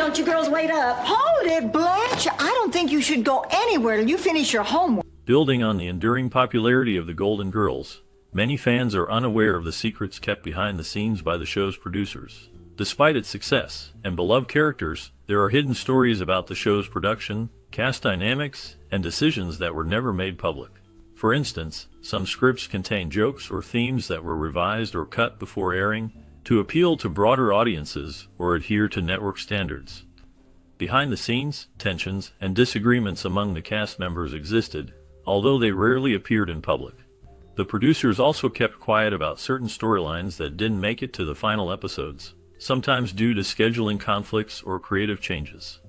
don't you girls wait up. Hold it, Blanche. I don't think you should go anywhere till you finish your homework. Building on the enduring popularity of the Golden Girls, many fans are unaware of the secrets kept behind the scenes by the show's producers. Despite its success and beloved characters, there are hidden stories about the show's production, cast dynamics, and decisions that were never made public. For instance, some scripts contain jokes or themes that were revised or cut before airing to appeal to broader audiences or adhere to network standards. Behind the scenes, tensions and disagreements among the cast members existed, although they rarely appeared in public. The producers also kept quiet about certain storylines that didn't make it to the final episodes, sometimes due to scheduling conflicts or creative changes.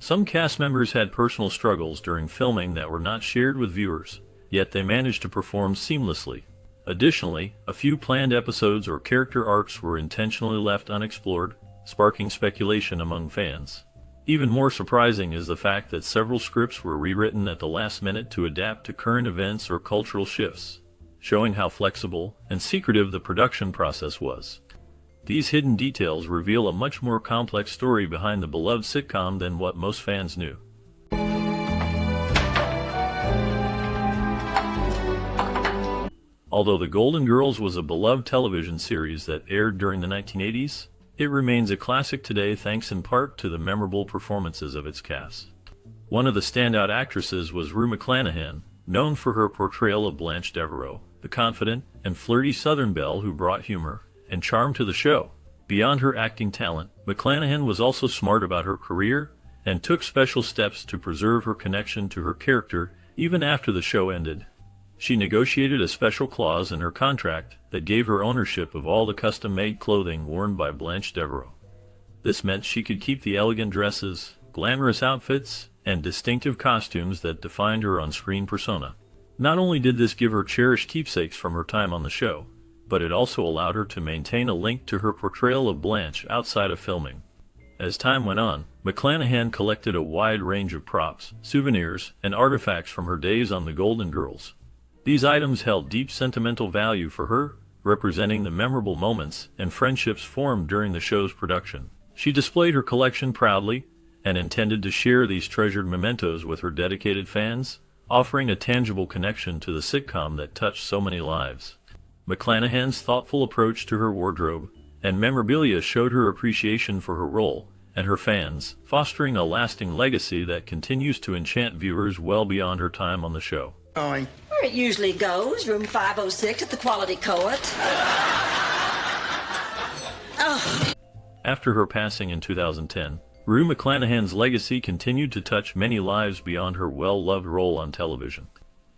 Some cast members had personal struggles during filming that were not shared with viewers, yet they managed to perform seamlessly. Additionally, a few planned episodes or character arcs were intentionally left unexplored, sparking speculation among fans. Even more surprising is the fact that several scripts were rewritten at the last minute to adapt to current events or cultural shifts, showing how flexible and secretive the production process was. These hidden details reveal a much more complex story behind the beloved sitcom than what most fans knew. Although The Golden Girls was a beloved television series that aired during the 1980s, it remains a classic today thanks in part to the memorable performances of its cast. One of the standout actresses was Rue McClanahan, known for her portrayal of Blanche Devereaux, the confident and flirty Southern belle who brought humor and charm to the show. Beyond her acting talent, McClanahan was also smart about her career and took special steps to preserve her connection to her character even after the show ended. She negotiated a special clause in her contract that gave her ownership of all the custom-made clothing worn by Blanche Devereaux. This meant she could keep the elegant dresses, glamorous outfits, and distinctive costumes that defined her on-screen persona. Not only did this give her cherished keepsakes from her time on the show, but it also allowed her to maintain a link to her portrayal of Blanche outside of filming. As time went on, McClanahan collected a wide range of props, souvenirs, and artifacts from her days on The Golden Girls. These items held deep sentimental value for her, representing the memorable moments and friendships formed during the show's production. She displayed her collection proudly and intended to share these treasured mementos with her dedicated fans, offering a tangible connection to the sitcom that touched so many lives. McClanahan's thoughtful approach to her wardrobe and memorabilia showed her appreciation for her role and her fans, fostering a lasting legacy that continues to enchant viewers well beyond her time on the show. Where it usually goes, room 506 at the Quality Court. After her passing in 2010, Rue McClanahan's legacy continued to touch many lives beyond her well-loved role on television.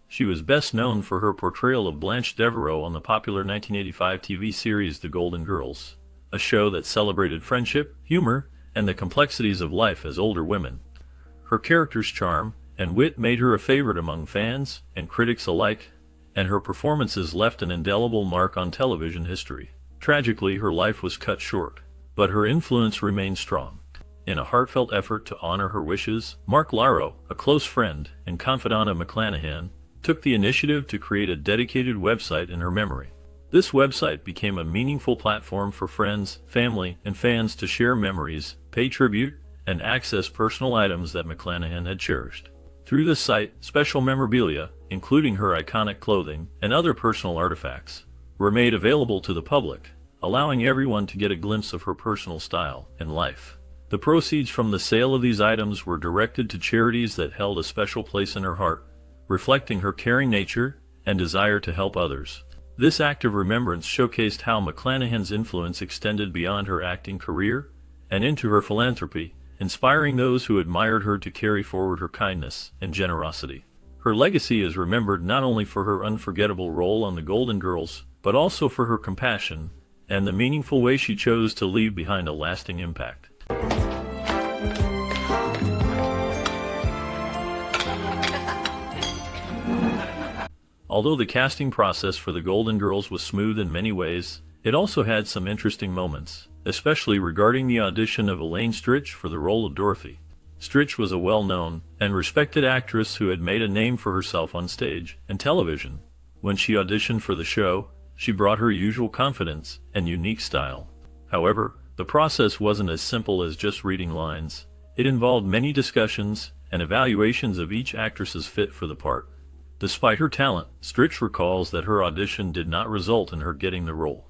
She was best known for her portrayal of Blanche Devereaux on the popular 1985 TV series The Golden Girls, a show that celebrated friendship, humor, and the complexities of life as older women. Her character's charm and wit made her a favorite among fans and critics alike, and her performances left an indelible mark on television history. Tragically, her life was cut short, but her influence remained strong. In a heartfelt effort to honor her wishes, Mark Laro, a close friend and confidant of McClanahan, took the initiative to create a dedicated website in her memory. This website became a meaningful platform for friends, family, and fans to share memories, pay tribute, and access personal items that McClanahan had cherished. Through this site, special memorabilia, including her iconic clothing and other personal artifacts, were made available to the public, allowing everyone to get a glimpse of her personal style and life. The proceeds from the sale of these items were directed to charities that held a special place in her heart, reflecting her caring nature and desire to help others. This act of remembrance showcased how McClanahan's influence extended beyond her acting career and into her philanthropy, inspiring those who admired her to carry forward her kindness and generosity. Her legacy is remembered not only for her unforgettable role on The Golden Girls, but also for her compassion and the meaningful way she chose to leave behind a lasting impact. Although the casting process for The Golden Girls was smooth in many ways, it also had some interesting moments, especially regarding the audition of Elaine Stritch for the role of Dorothy. Stritch was a well-known and respected actress who had made a name for herself on stage and television. When she auditioned for the show, she brought her usual confidence and unique style. However, The process wasn't as simple as just reading lines. It involved many discussions and evaluations of each actress's fit for the part. Despite her talent, Stritch recalls that her audition did not result in her getting the role.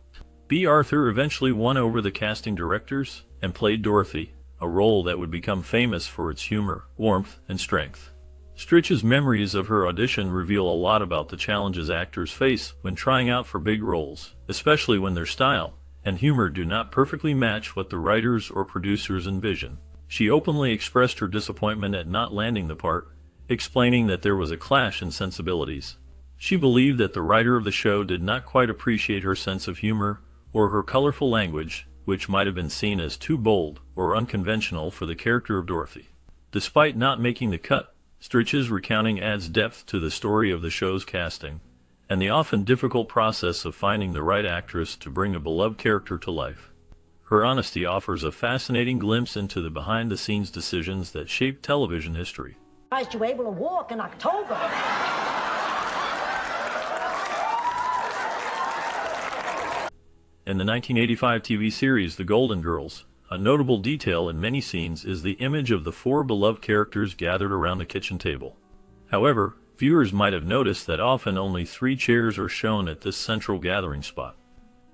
B. Arthur eventually won over the casting directors and played Dorothy, a role that would become famous for its humor, warmth, and strength. Stritch's memories of her audition reveal a lot about the challenges actors face when trying out for big roles, especially when their style and humor do not perfectly match what the writers or producers envision. She openly expressed her disappointment at not landing the part, explaining that there was a clash in sensibilities. She believed that the writer of the show did not quite appreciate her sense of humor or her colorful language, which might have been seen as too bold or unconventional for the character of Dorothy. Despite not making the cut, Stritch's recounting adds depth to the story of the show's casting and the often difficult process of finding the right actress to bring a beloved character to life. Her honesty offers a fascinating glimpse into the behind-the-scenes decisions that shape television history. You were able to walk in October. In the 1985 TV series The Golden Girls, a notable detail in many scenes is the image of the four beloved characters gathered around the kitchen table. However, viewers might have noticed that often only 3 chairs are shown at this central gathering spot.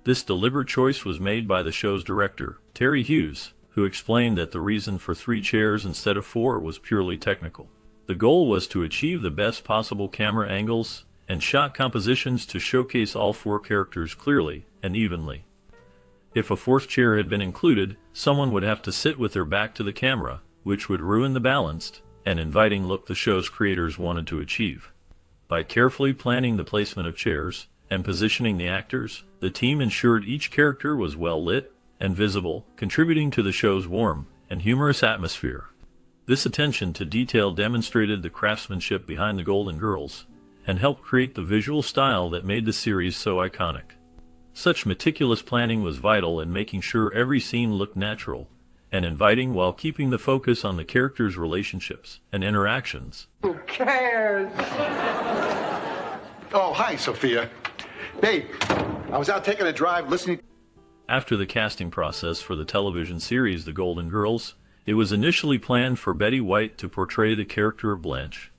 This deliberate choice was made by the show's director, Terry Hughes, who explained that the reason for 3 chairs instead of 4 was purely technical. The goal was to achieve the best possible camera angles and shot compositions to showcase all 4 characters clearly and evenly. If a 4th chair had been included, someone would have to sit with their back to the camera, which would ruin the balanced and inviting look the show's creators wanted to achieve. By carefully planning the placement of chairs and positioning the actors, the team ensured each character was well lit and visible, contributing to the show's warm and humorous atmosphere. This attention to detail demonstrated the craftsmanship behind the Golden Girls and helped create the visual style that made the series so iconic. Such meticulous planning was vital in making sure every scene looked natural and inviting while keeping the focus on the characters' relationships and interactions. Who cares? Oh, hi, Sophia. Babe, I was out taking a drive listening. After the casting process for the television series The Golden Girls, it was initially planned for Betty White to portray the character of Blanche.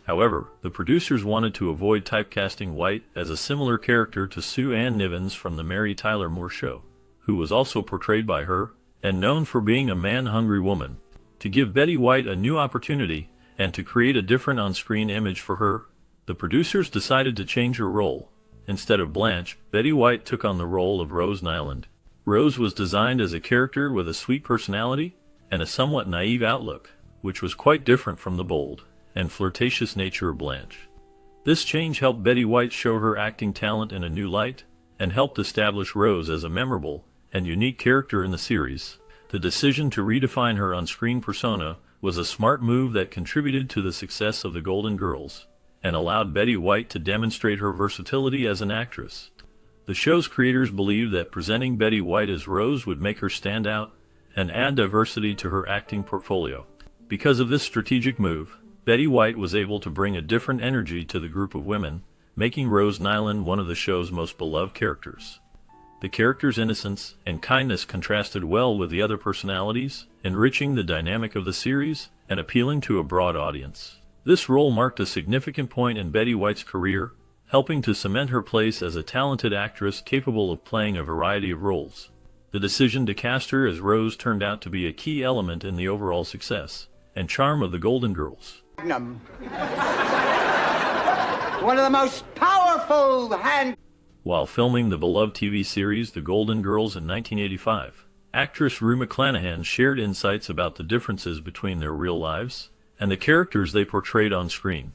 However, the producers wanted to avoid typecasting White as a similar character to Sue Ann Nivens from The Mary Tyler Moore Show, who was also portrayed by her and known for being a man-hungry woman. To give Betty White a new opportunity and to create a different on-screen image for her, the producers decided to change her role. Instead of Blanche, Betty White took on the role of Rose Nyland. Rose was designed as a character with a sweet personality and a somewhat naive outlook, which was quite different from the bold and flirtatious nature of Blanche. This change helped Betty White show her acting talent in a new light and helped establish Rose as a memorable and unique character in the series. The decision to redefine her on-screen persona was a smart move that contributed to the success of the Golden Girls and allowed Betty White to demonstrate her versatility as an actress. The show's creators believed that presenting Betty White as Rose would make her stand out and add diversity to her acting portfolio. Because of this strategic move, Betty White was able to bring a different energy to the group of women, making Rose Nyland one of the show's most beloved characters. The character's innocence and kindness contrasted well with the other personalities, enriching the dynamic of the series and appealing to a broad audience. This role marked a significant point in Betty White's career, helping to cement her place as a talented actress capable of playing a variety of roles. The decision to cast her as Rose turned out to be a key element in the overall success and charm of the Golden Girls. One of the most powerful hand. While filming the beloved TV series The Golden Girls in 1985, actress Rue McClanahan shared insights about the differences between their real lives and the characters they portrayed on screen.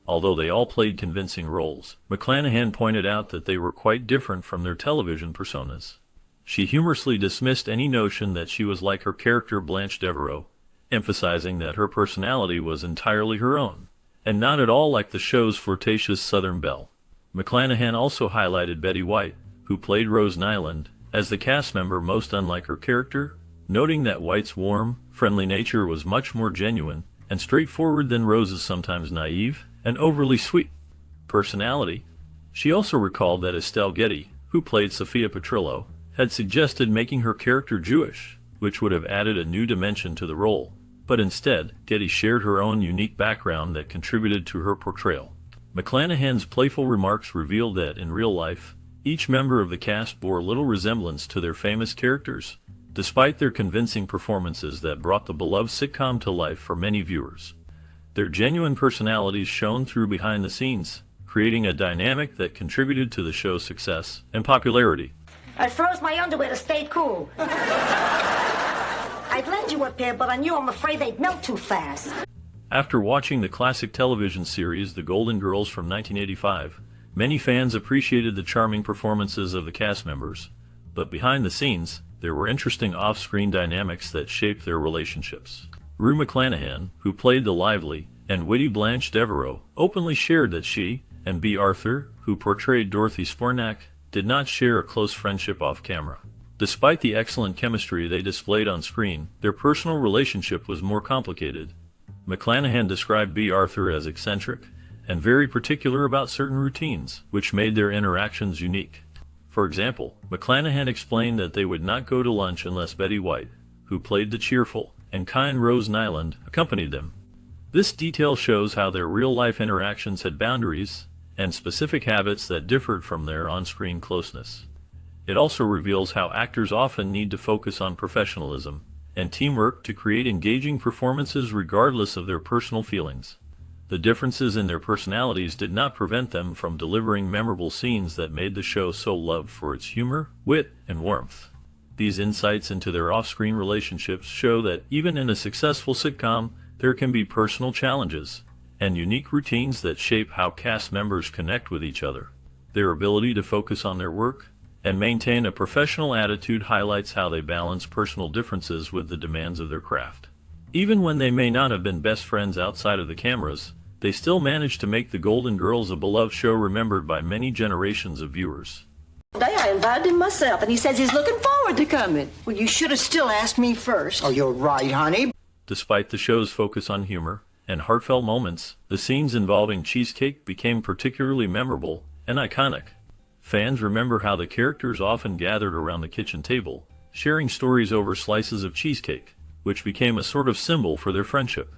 Although they all played convincing roles, McClanahan pointed out that they were quite different from their television personas. She humorously dismissed any notion that she was like her character Blanche Devereaux, emphasizing that her personality was entirely her own, and not at all like the show's flirtatious Southern belle. McClanahan also highlighted Betty White, who played Rose Nyland, as the cast member most unlike her character, noting that White's warm, friendly nature was much more genuine and straightforward than Rose's sometimes naive and overly sweet personality. She also recalled that Estelle Getty, who played Sophia Petrillo, had suggested making her character Jewish, which would have added a new dimension to the role. But instead, Getty shared her own unique background that contributed to her portrayal. McClanahan's playful remarks revealed that, in real life, each member of the cast bore little resemblance to their famous characters, despite their convincing performances that brought the beloved sitcom to life for many viewers. Their genuine personalities shone through behind the scenes, creating a dynamic that contributed to the show's success and popularity. I froze my underwear to stay cool. I'd lend you a pair, but on you I'm afraid they'd melt too fast. After watching the classic television series The Golden Girls from 1985, many fans appreciated the charming performances of the cast members, but behind the scenes, there were interesting off-screen dynamics that shaped their relationships. Rue McClanahan, who played the lively and witty Blanche Devereaux, openly shared that she and B. Arthur, who portrayed Dorothy Spornak, did not share a close friendship off-camera. Despite the excellent chemistry they displayed on screen, their personal relationship was more complicated. McClanahan described B. Arthur as eccentric and very particular about certain routines, which made their interactions unique. For example, McClanahan explained that they would not go to lunch unless Betty White, who played the cheerful and kind Rose Nyland, accompanied them. This detail shows how their real-life interactions had boundaries and specific habits that differed from their on-screen closeness. It also reveals how actors often need to focus on professionalism and teamwork to create engaging performances regardless of their personal feelings. The differences in their personalities did not prevent them from delivering memorable scenes that made the show so loved for its humor, wit, and warmth. These insights into their off-screen relationships show that even in a successful sitcom, there can be personal challenges and unique routines that shape how cast members connect with each other. Their ability to focus on their work and maintain a professional attitude highlights how they balance personal differences with the demands of their craft. Even when they may not have been best friends outside of the cameras, they still managed to make The Golden Girls a beloved show remembered by many generations of viewers. Today I invited him myself, and he says he's looking forward to coming. Well, you should have still asked me first. Oh, you're right, honey. Despite the show's focus on humor and heartfelt moments, the scenes involving cheesecake became particularly memorable and iconic. Fans remember how the characters often gathered around the kitchen table, sharing stories over slices of cheesecake, which became a sort of symbol for their friendship.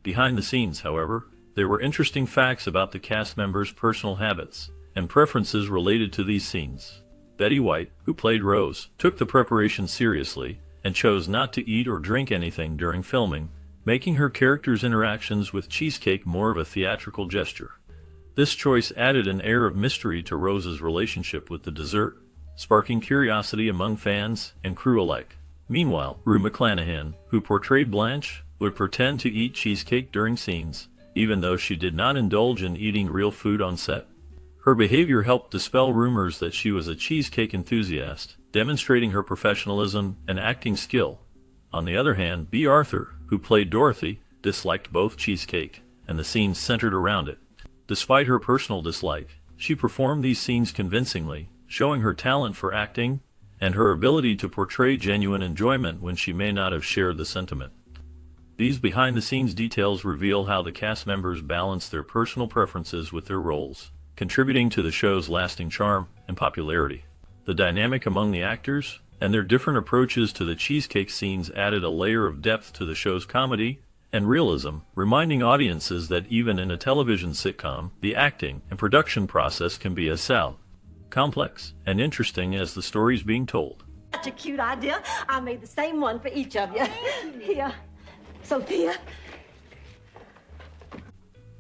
Behind the scenes, however, there were interesting facts about the cast members' personal habits and preferences related to these scenes. Betty White, who played Rose, took the preparation seriously and chose not to eat or drink anything during filming, making her character's interactions with cheesecake more of a theatrical gesture. This choice added an air of mystery to Rose's relationship with the dessert, sparking curiosity among fans and crew alike. Meanwhile, Rue McClanahan, who portrayed Blanche, would pretend to eat cheesecake during scenes, even though she did not indulge in eating real food on set. Her behavior helped dispel rumors that she was a cheesecake enthusiast, demonstrating her professionalism and acting skill. On the other hand, B. Arthur, who played Dorothy, disliked both cheesecake and the scenes centered around it. Despite her personal dislike, she performed these scenes convincingly, showing her talent for acting and her ability to portray genuine enjoyment when she may not have shared the sentiment. These behind-the-scenes details reveal how the cast members balanced their personal preferences with their roles, contributing to the show's lasting charm and popularity. The dynamic among the actors and their different approaches to the cheesecake scenes added a layer of depth to the show's comedy and realism, reminding audiences that even in a television sitcom, the acting and production process can be as complex and interesting as the stories being told. Such a cute idea. I made the same one for each of you. Here, Sophia.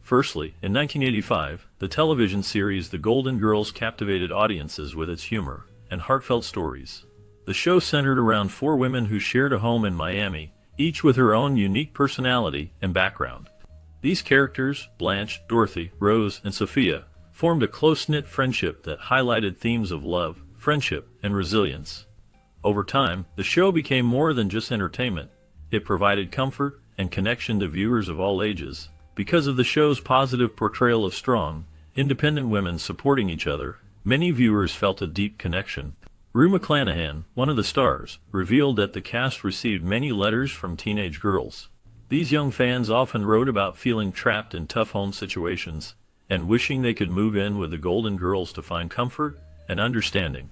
Firstly, in 1985, the television series The Golden Girls captivated audiences with its humor and heartfelt stories. The show centered around 4 women who shared a home in Miami, each with her own unique personality and background. These characters, Blanche, Dorothy, Rose, and Sophia, formed a close-knit friendship that highlighted themes of love, friendship, and resilience. Over time, the show became more than just entertainment. It provided comfort and connection to viewers of all ages. Because of the show's positive portrayal of strong, independent women supporting each other, many viewers felt a deep connection. Rue McClanahan, one of the stars, revealed that the cast received many letters from teenage girls. These young fans often wrote about feeling trapped in tough home situations and wishing they could move in with the Golden Girls to find comfort and understanding.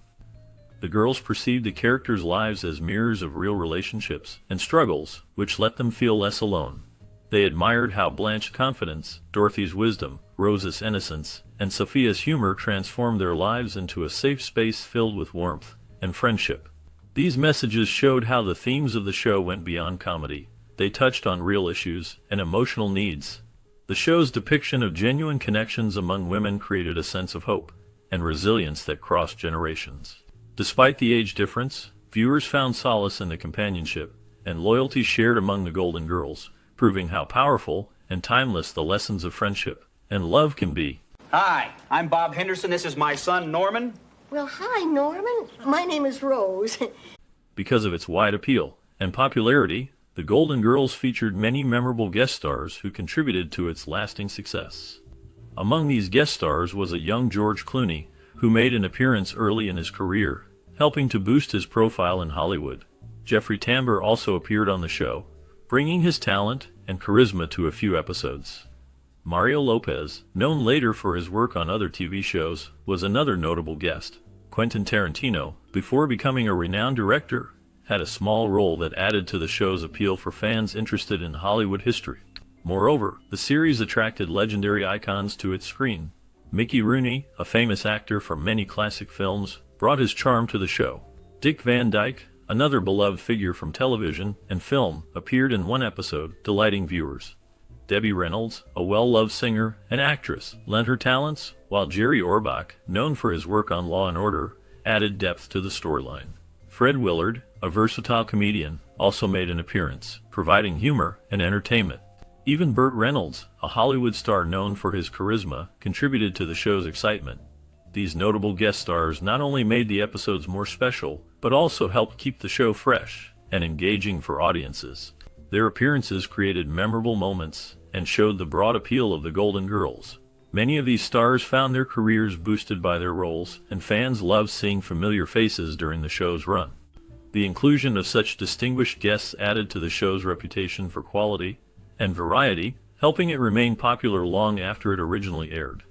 The girls perceived the characters' lives as mirrors of real relationships and struggles, which let them feel less alone. They admired how Blanche's confidence, Dorothy's wisdom, Rose's innocence, and Sophia's humor transformed their lives into a safe space filled with warmth and friendship. These messages showed how the themes of the show went beyond comedy. They touched on real issues and emotional needs. The show's depiction of genuine connections among women created a sense of hope and resilience that crossed generations. Despite the age difference, viewers found solace in the companionship and loyalty shared among the Golden Girls, proving how powerful and timeless the lessons of friendship and love can be. Hi, I'm Bob Henderson. This is my son, Norman. Well, hi, Norman. My name is Rose. Because of its wide appeal and popularity, the Golden Girls featured many memorable guest stars who contributed to its lasting success. Among these guest stars was a young George Clooney, who made an appearance early in his career, helping to boost his profile in Hollywood. Jeffrey Tambor also appeared on the show, bringing his talent and charisma to a few episodes. Mario Lopez, known later for his work on other TV shows, was another notable guest. Quentin Tarantino, before becoming a renowned director, had a small role that added to the show's appeal for fans interested in Hollywood history. Moreover, the series attracted legendary icons to its screen. Mickey Rooney, a famous actor from many classic films, brought his charm to the show. Dick Van Dyke, another beloved figure from television and film, appeared in one episode, delighting viewers. Debbie Reynolds, a well-loved singer and actress, lent her talents, while Jerry Orbach, known for his work on Law & Order, added depth to the storyline. Fred Willard, a versatile comedian, also made an appearance, providing humor and entertainment. Even Burt Reynolds, a Hollywood star known for his charisma, contributed to the show's excitement. These notable guest stars not only made the episodes more special, but also helped keep the show fresh and engaging for audiences. Their appearances created memorable moments and showed the broad appeal of the Golden Girls. Many of these stars found their careers boosted by their roles, and fans loved seeing familiar faces during the show's run. The inclusion of such distinguished guests added to the show's reputation for quality and variety, helping it remain popular long after it originally aired.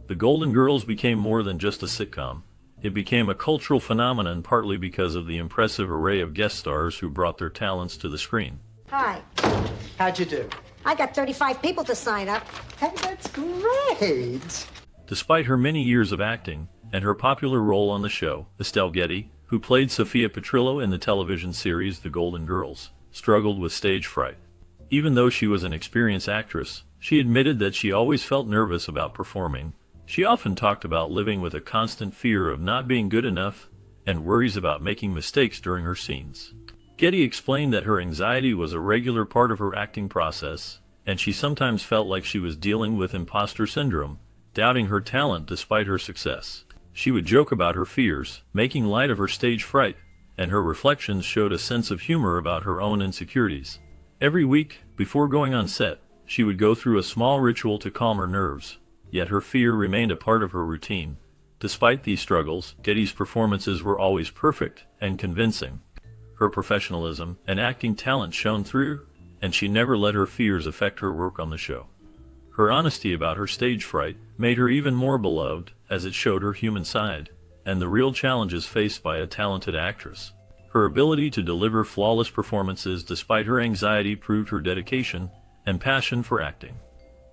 The Golden Girls became more than just a sitcom. It became a cultural phenomenon partly because of the impressive array of guest stars who brought their talents to the screen. Hi. How'd you do? I got 35 people to sign up. Hey, that's great. Despite her many years of acting and her popular role on the show, Estelle Getty, who played Sophia Petrillo in the television series The Golden Girls, struggled with stage fright. Even though she was an experienced actress, she admitted that she always felt nervous about performing. She often talked about living with a constant fear of not being good enough and worries about making mistakes during her scenes. Getty explained that her anxiety was a regular part of her acting process, and she sometimes felt like she was dealing with imposter syndrome, doubting her talent despite her success. She would joke about her fears, making light of her stage fright, and her reflections showed a sense of humor about her own insecurities. Every week, before going on set, she would go through a small ritual to calm her nerves, yet her fear remained a part of her routine. Despite these struggles, Getty's performances were always perfect and convincing. Her professionalism and acting talent shone through, and she never let her fears affect her work on the show. Her honesty about her stage fright made her even more beloved, as it showed her human side and the real challenges faced by a talented actress. Her ability to deliver flawless performances despite her anxiety proved her dedication and passion for acting.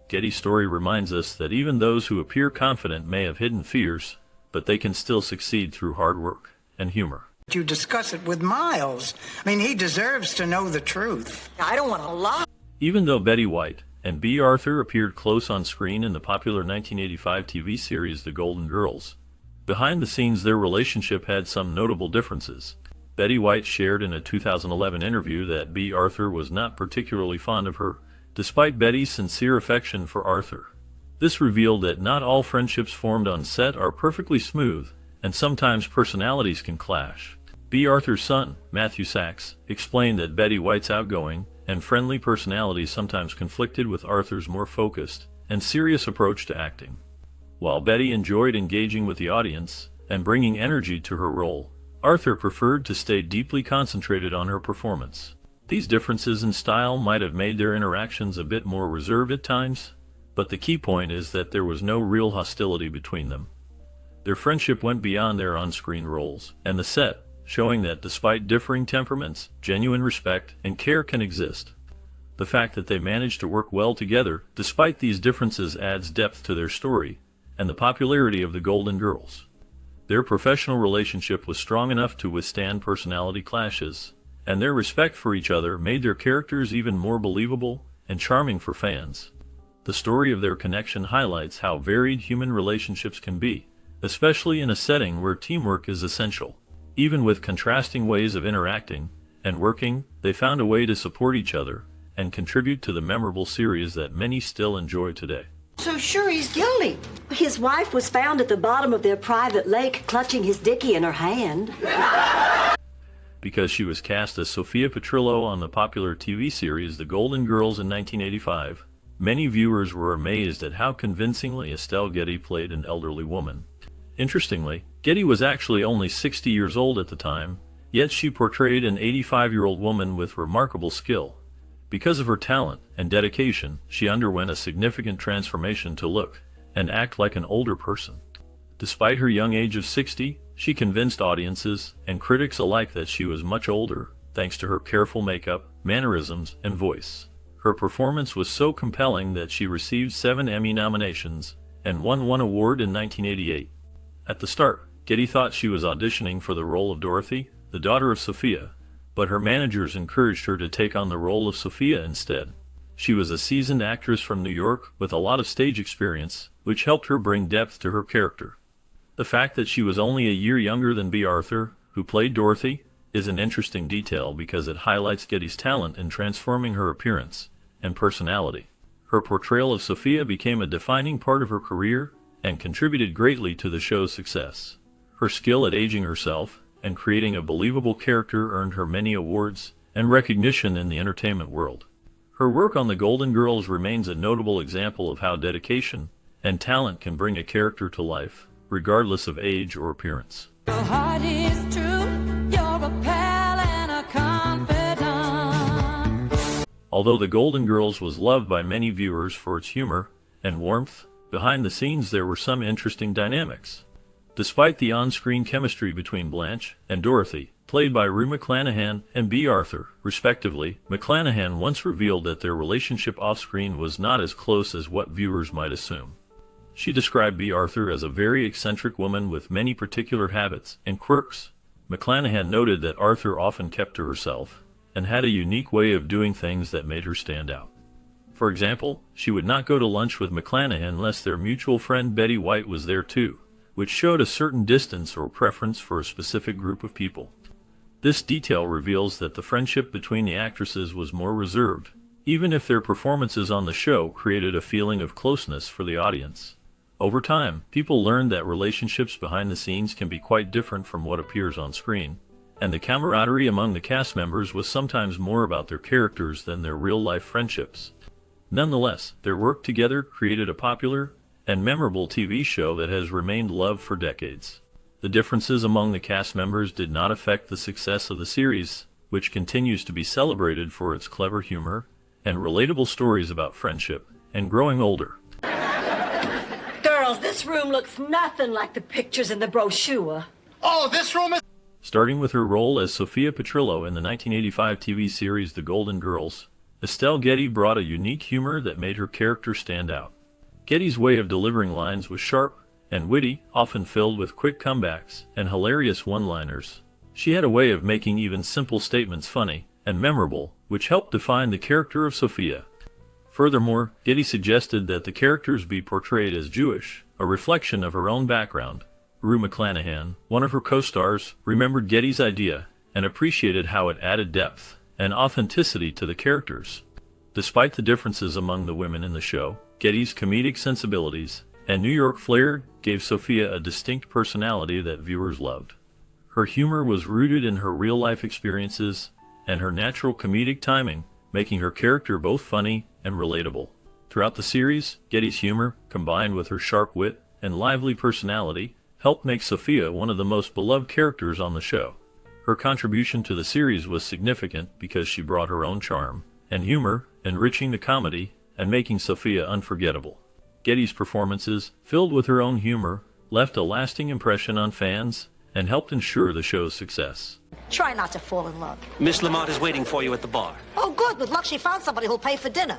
Getty's story reminds us that even those who appear confident may have hidden fears, but they can still succeed through hard work and humor. You discuss it with Miles. I mean, he deserves to know the truth. I don't want to lie. Even though Betty White and Bea Arthur appeared close on screen in the popular 1985 TV series The Golden Girls, behind the scenes their relationship had some notable differences. Betty White shared in a 2011 interview that Bea Arthur was not particularly fond of her, despite Betty's sincere affection for Arthur. This revealed that not all friendships formed on set are perfectly smooth, and sometimes personalities can clash. Bea Arthur's son, Matthew Sachs, explained that Betty White's outgoing and friendly personality sometimes conflicted with Arthur's more focused and serious approach to acting. While Betty enjoyed engaging with the audience and bringing energy to her role, Arthur preferred to stay deeply concentrated on her performance. These differences in style might have made their interactions a bit more reserved at times, but the key point is that there was no real hostility between them. Their friendship went beyond their on-screen roles and the set, showing that despite differing temperaments, genuine respect and care can exist. The fact that they managed to work well together despite these differences adds depth to their story and the popularity of the Golden Girls. Their professional relationship was strong enough to withstand personality clashes, and their respect for each other made their characters even more believable and charming for fans. The story of their connection highlights how varied human relationships can be, especially in a setting where teamwork is essential. Even with contrasting ways of interacting and working, they found a way to support each other and contribute to the memorable series that many still enjoy today. So sure he's guilty. His wife was found at the bottom of their private lake clutching his dickie in her hand. Because she was cast as Sophia Petrillo on the popular TV series The Golden Girls in 1985, many viewers were amazed at how convincingly Estelle Getty played an elderly woman. Interestingly, Getty was actually only 60 years old at the time, yet she portrayed an 85-year-old woman with remarkable skill. Because of her talent and dedication, she underwent a significant transformation to look and act like an older person. Despite her young age of 60, she convinced audiences and critics alike that she was much older, thanks to her careful makeup, mannerisms, and voice. Her performance was so compelling that she received 7 Emmy nominations and won 1 award in 1988. At the start, Getty thought she was auditioning for the role of Dorothy, the daughter of Sophia, but her managers encouraged her to take on the role of Sophia instead. She was a seasoned actress from New York with a lot of stage experience, which helped her bring depth to her character. The fact that she was only a year younger than Bea Arthur, who played Dorothy, is an interesting detail because it highlights Getty's talent in transforming her appearance and personality. Her portrayal of Sophia became a defining part of her career and contributed greatly to the show's success. Her skill at aging herself and creating a believable character earned her many awards and recognition in the entertainment world. Her work on The Golden Girls remains a notable example of how dedication and talent can bring a character to life, regardless of age or appearance. Your heart is true, you're a pal and a confidant. Although The Golden Girls was loved by many viewers for its humor and warmth, behind the scenes there were some interesting dynamics. Despite the on-screen chemistry between Blanche and Dorothy, played by Rue McClanahan and Bea Arthur, respectively, McClanahan once revealed that their relationship off-screen was not as close as what viewers might assume. She described Bea Arthur as a very eccentric woman with many particular habits and quirks. McClanahan noted that Arthur often kept to herself and had a unique way of doing things that made her stand out. For example, she would not go to lunch with McClanahan unless their mutual friend Betty White was there too, which showed a certain distance or preference for a specific group of people. This detail reveals that the friendship between the actresses was more reserved, even if their performances on the show created a feeling of closeness for the audience. Over time, people learned that relationships behind the scenes can be quite different from what appears on screen, and the camaraderie among the cast members was sometimes more about their characters than their real-life friendships. Nonetheless, their work together created a popular and memorable TV show that has remained loved for decades. The differences among the cast members did not affect the success of the series, which continues to be celebrated for its clever humor and relatable stories about friendship and growing older. Girls, this room looks nothing like the pictures in the brochure. Oh, this room is... Starting with her role as Sophia Petrillo in the 1985 TV series The Golden Girls, Estelle Getty brought a unique humor that made her character stand out. Getty's way of delivering lines was sharp and witty, often filled with quick comebacks and hilarious one-liners. She had a way of making even simple statements funny and memorable, which helped define the character of Sophia. Furthermore, Getty suggested that the characters be portrayed as Jewish, a reflection of her own background. Rue McClanahan, one of her co-stars, remembered Getty's idea and appreciated how it added depth and authenticity to the characters. Despite the differences among the women in the show, Getty's comedic sensibilities and New York flair gave Sophia a distinct personality that viewers loved. Her humor was rooted in her real-life experiences and her natural comedic timing, making her character both funny and relatable. Throughout the series, Getty's humor, combined with her sharp wit and lively personality, helped make Sophia one of the most beloved characters on the show. Her contribution to the series was significant because she brought her own charm and humor, enriching the comedy and making Sophia unforgettable. Getty's performances, filled with her own humor, left a lasting impression on fans and helped ensure the show's success. Try not to fall in love. Miss Lamont is waiting for you at the bar. Oh, good. With luck, she found somebody who'll pay for dinner.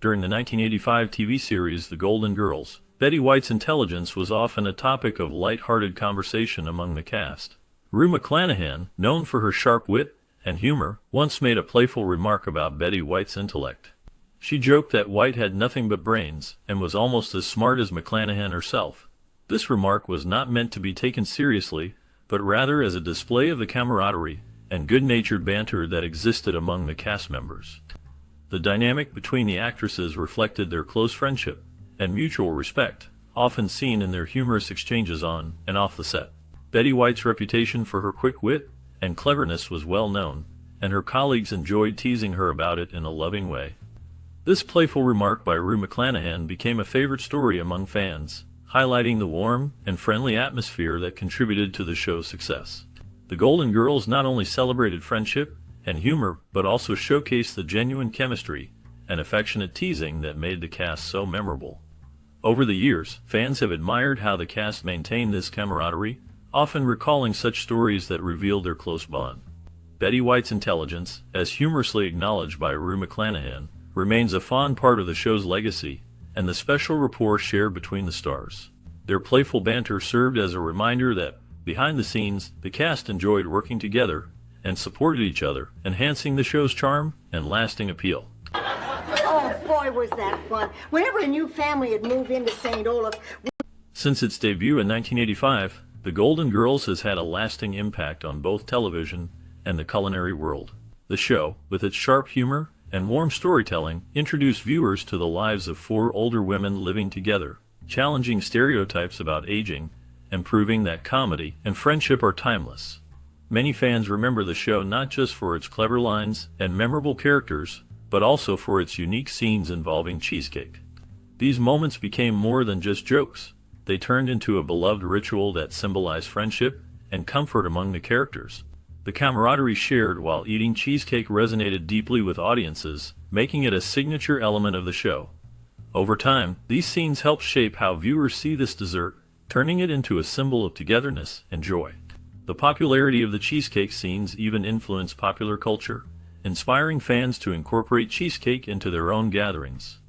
During the 1985 TV series The Golden Girls, Betty White's intelligence was often a topic of light-hearted conversation among the cast. Rue McClanahan, known for her sharp wit and humor, once made a playful remark about Betty White's intellect. She joked that White had nothing but brains and was almost as smart as McClanahan herself. This remark was not meant to be taken seriously, but rather as a display of the camaraderie and good-natured banter that existed among the cast members. The dynamic between the actresses reflected their close friendship and mutual respect, often seen in their humorous exchanges on and off the set. Betty White's reputation for her quick wit and cleverness was well known, and her colleagues enjoyed teasing her about it in a loving way. This playful remark by Rue McClanahan became a favorite story among fans, highlighting the warm and friendly atmosphere that contributed to the show's success. The Golden Girls not only celebrated friendship and humor, but also showcased the genuine chemistry and affectionate teasing that made the cast so memorable. Over the years, fans have admired how the cast maintained this camaraderie, often recalling such stories that revealed their close bond. Betty White's intelligence, as humorously acknowledged by Rue McClanahan, remains a fond part of the show's legacy and the special rapport shared between the stars. Their playful banter served as a reminder that, behind the scenes, the cast enjoyed working together and supported each other, enhancing the show's charm and lasting appeal. Oh, boy, was that fun. Whenever a new family had moved into St. Olaf... Since its debut in 1985, The Golden Girls has had a lasting impact on both television and the culinary world. The show, with its sharp humor and warm storytelling, introduced viewers to the lives of four older women living together, challenging stereotypes about aging and proving that comedy and friendship are timeless. Many fans remember the show not just for its clever lines and memorable characters, but also for its unique scenes involving cheesecake. These moments became more than just jokes. They turned into a beloved ritual that symbolized friendship and comfort among the characters. The camaraderie shared while eating cheesecake resonated deeply with audiences, making it a signature element of the show. Over time, these scenes helped shape how viewers see this dessert, turning it into a symbol of togetherness and joy. The popularity of the cheesecake scenes even influenced popular culture, inspiring fans to incorporate cheesecake into their own gatherings.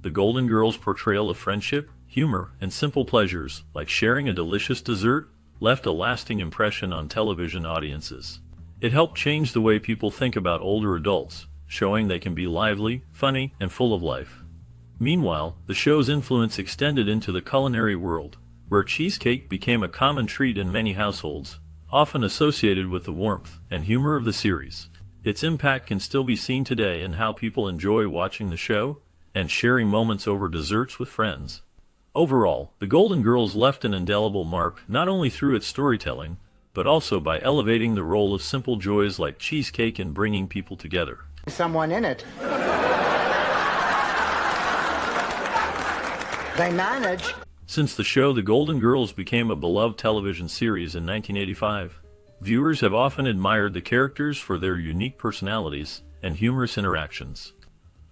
The Golden Girls' portrayal of friendship, humor, and simple pleasures, like sharing a delicious dessert, left a lasting impression on television audiences. It helped change the way people think about older adults, showing they can be lively, funny, and full of life. Meanwhile, the show's influence extended into the culinary world, where cheesecake became a common treat in many households, often associated with the warmth and humor of the series. Its impact can still be seen today in how people enjoy watching the show and sharing moments over desserts with friends. Overall, The Golden Girls left an indelible mark not only through its storytelling, but also by elevating the role of simple joys like cheesecake in bringing people together. Someone in it. They manage. Since the show The Golden Girls became a beloved television series in 1985, viewers have often admired the characters for their unique personalities and humorous interactions.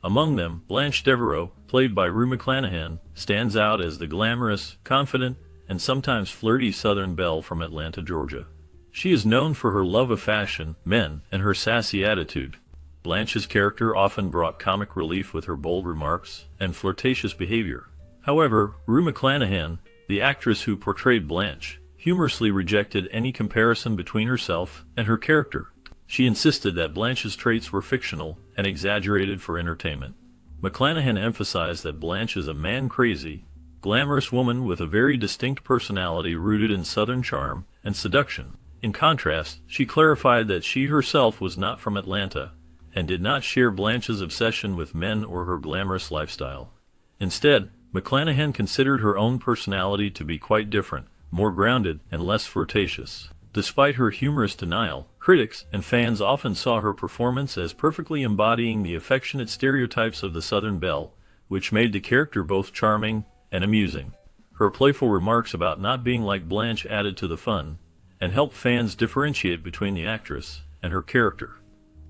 Among them, Blanche Devereaux, played by Rue McClanahan, stands out as the glamorous, confident, and sometimes flirty Southern belle from Atlanta, Georgia. She is known for her love of fashion, men, and her sassy attitude. Blanche's character often brought comic relief with her bold remarks and flirtatious behavior. However, Rue McClanahan, the actress who portrayed Blanche, humorously rejected any comparison between herself and her character. She insisted that Blanche's traits were fictional and exaggerated for entertainment. McClanahan emphasized that Blanche is a man-crazy, glamorous woman with a very distinct personality rooted in Southern charm and seduction. In contrast, she clarified that she herself was not from Atlanta and did not share Blanche's obsession with men or her glamorous lifestyle. Instead, McClanahan considered her own personality to be quite different, more grounded and less flirtatious. Despite her humorous denial, critics and fans often saw her performance as perfectly embodying the affectionate stereotypes of the Southern belle, which made the character both charming and amusing. Her playful remarks about not being like Blanche added to the fun, and helped fans differentiate between the actress and her character.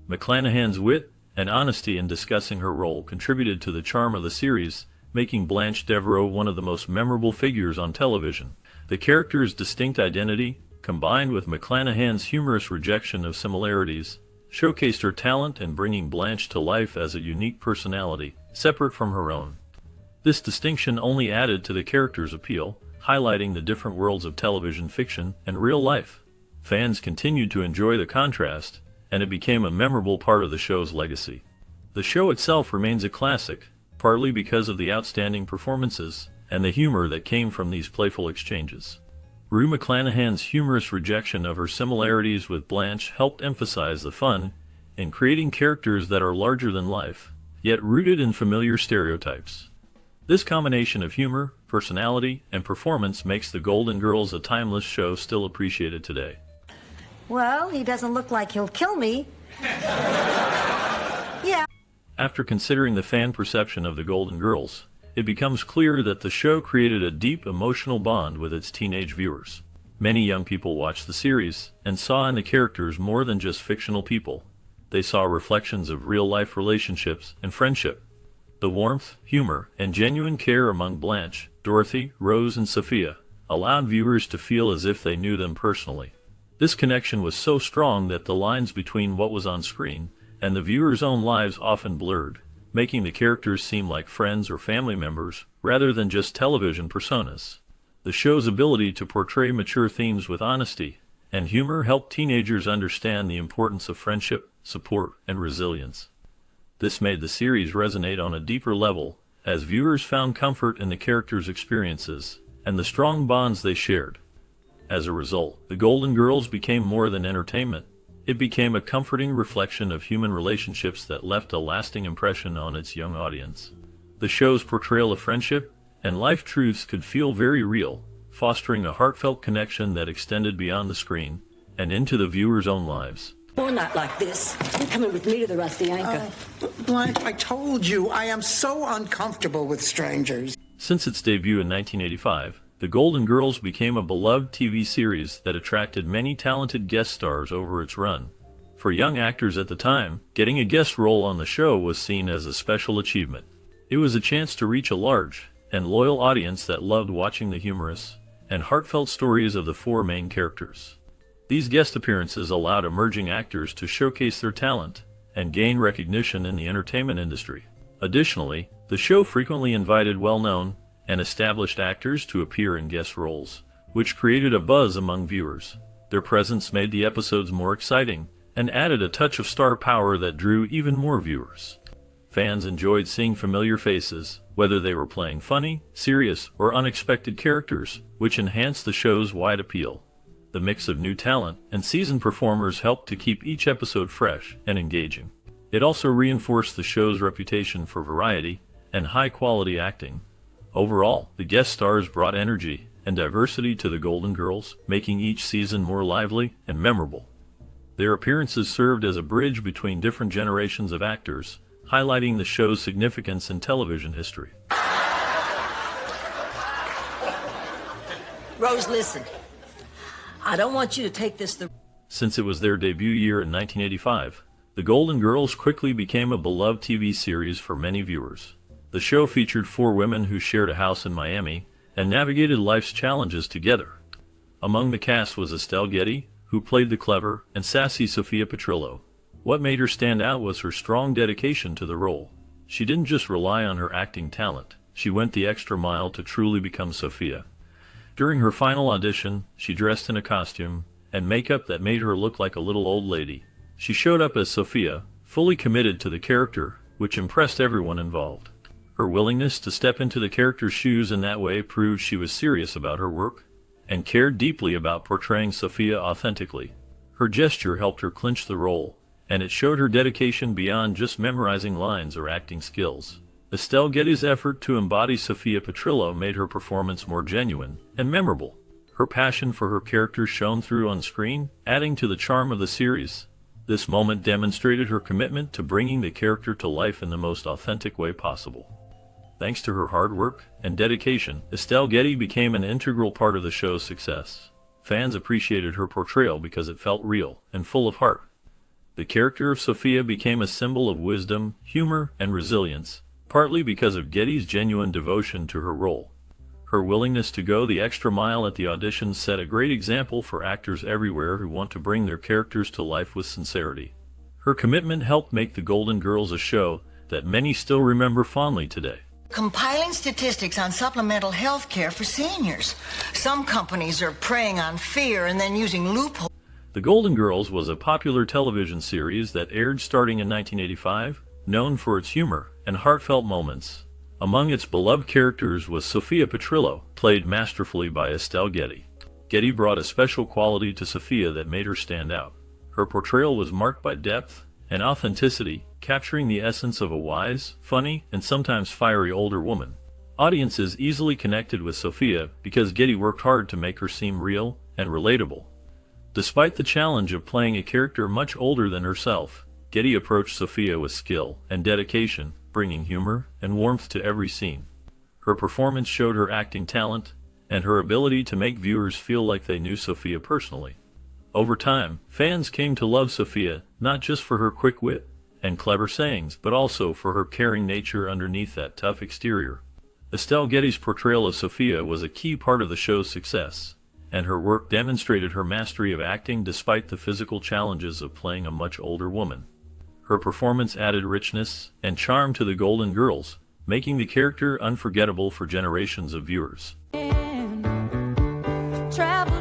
McClanahan's wit and honesty in discussing her role contributed to the charm of the series, making Blanche Devereaux one of the most memorable figures on television. The character's distinct identity, combined with McClanahan's humorous rejection of similarities, showcased her talent in bringing Blanche to life as a unique personality, separate from her own. This distinction only added to the character's appeal, highlighting the different worlds of television fiction and real life. Fans continued to enjoy the contrast, and it became a memorable part of the show's legacy. The show itself remains a classic, partly because of the outstanding performances and the humor that came from these playful exchanges. Rue McClanahan's humorous rejection of her similarities with Blanche helped emphasize the fun in creating characters that are larger than life, yet rooted in familiar stereotypes. This combination of humor, personality, and performance makes The Golden Girls a timeless show still appreciated today. Well, he doesn't look like he'll kill me. Yeah. After considering the fan perception of The Golden Girls, it becomes clear that the show created a deep emotional bond with its teenage viewers. Many young people watched the series and saw in the characters more than just fictional people. They saw reflections of real-life relationships and friendship. The warmth, humor, and genuine care among Blanche, Dorothy, Rose, and Sophia allowed viewers to feel as if they knew them personally. This connection was so strong that the lines between what was on screen and the viewer's own lives often blurred, making the characters seem like friends or family members rather than just television personas. The show's ability to portray mature themes with honesty and humor helped teenagers understand the importance of friendship, support, and resilience. This made the series resonate on a deeper level, as viewers found comfort in the characters' experiences and the strong bonds they shared. As a result, The Golden Girls became more than entertainment. It became a comforting reflection of human relationships that left a lasting impression on its young audience. The show's portrayal of friendship and life truths could feel very real, fostering a heartfelt connection that extended beyond the screen and into the viewers' own lives. Or not like this. You're coming with me to the Rusty Anchor. Blanche, I told you, I am so uncomfortable with strangers. Since its debut in 1985, The Golden Girls became a beloved TV series that attracted many talented guest stars over its run. For young actors at the time, getting a guest role on the show was seen as a special achievement. It was a chance to reach a large and loyal audience that loved watching the humorous and heartfelt stories of the four main characters. These guest appearances allowed emerging actors to showcase their talent and gain recognition in the entertainment industry. Additionally, the show frequently invited well-known and established actors to appear in guest roles, which created a buzz among viewers. Their presence made the episodes more exciting and added a touch of star power that drew even more viewers. Fans enjoyed seeing familiar faces, whether they were playing funny, serious, or unexpected characters, which enhanced the show's wide appeal. The mix of new talent and seasoned performers helped to keep each episode fresh and engaging. It also reinforced the show's reputation for variety and high-quality acting. Overall, the guest stars brought energy and diversity to The Golden Girls, making each season more lively and memorable. Their appearances served as a bridge between different generations of actors, highlighting the show's significance in television history. Rose, listen. I don't want you to take this the... Since it was their debut year in 1985, The Golden Girls quickly became a beloved TV series for many viewers. The show featured four women who shared a house in Miami and navigated life's challenges together. Among the cast was Estelle Getty, who played the clever and sassy Sophia Petrillo. What made her stand out was her strong dedication to the role. She didn't just rely on her acting talent, she went the extra mile to truly become Sophia. During her final audition, she dressed in a costume and makeup that made her look like a little old lady. She showed up as Sophia, fully committed to the character, which impressed everyone involved. Her willingness to step into the character's shoes in that way proved she was serious about her work and cared deeply about portraying Sophia authentically. Her gesture helped her clinch the role, and it showed her dedication beyond just memorizing lines or acting skills. Estelle Getty's effort to embody Sophia Petrillo made her performance more genuine and memorable. Her passion for her character shone through on screen, adding to the charm of the series. This moment demonstrated her commitment to bringing the character to life in the most authentic way possible. Thanks to her hard work and dedication, Estelle Getty became an integral part of the show's success. Fans appreciated her portrayal because it felt real and full of heart. The character of Sophia became a symbol of wisdom, humor, and resilience, partly because of Getty's genuine devotion to her role. Her willingness to go the extra mile at the auditions set a great example for actors everywhere who want to bring their characters to life with sincerity. Her commitment helped make The Golden Girls a show that many still remember fondly today. Compiling statistics on supplemental health care for seniors. Some companies are preying on fear and then using loopholes. The Golden Girls was a popular television series that aired starting in 1985, known for its humor and heartfelt moments. Among its beloved characters was Sophia Petrillo, played masterfully by Estelle Getty. Getty brought a special quality to Sophia that made her stand out. Her portrayal was marked by depth and authenticity, capturing the essence of a wise, funny, and sometimes fiery older woman. Audiences easily connected with Sophia because Getty worked hard to make her seem real and relatable. Despite the challenge of playing a character much older than herself, Getty approached Sophia with skill and dedication, bringing humor and warmth to every scene. Her performance showed her acting talent and her ability to make viewers feel like they knew Sophia personally. Over time, fans came to love Sophia not just for her quick wit and clever sayings, but also for her caring nature underneath that tough exterior. Estelle Getty's portrayal of Sophia was a key part of the show's success, and her work demonstrated her mastery of acting despite the physical challenges of playing a much older woman. Her performance added richness and charm to The Golden Girls, making the character unforgettable for generations of viewers. Travel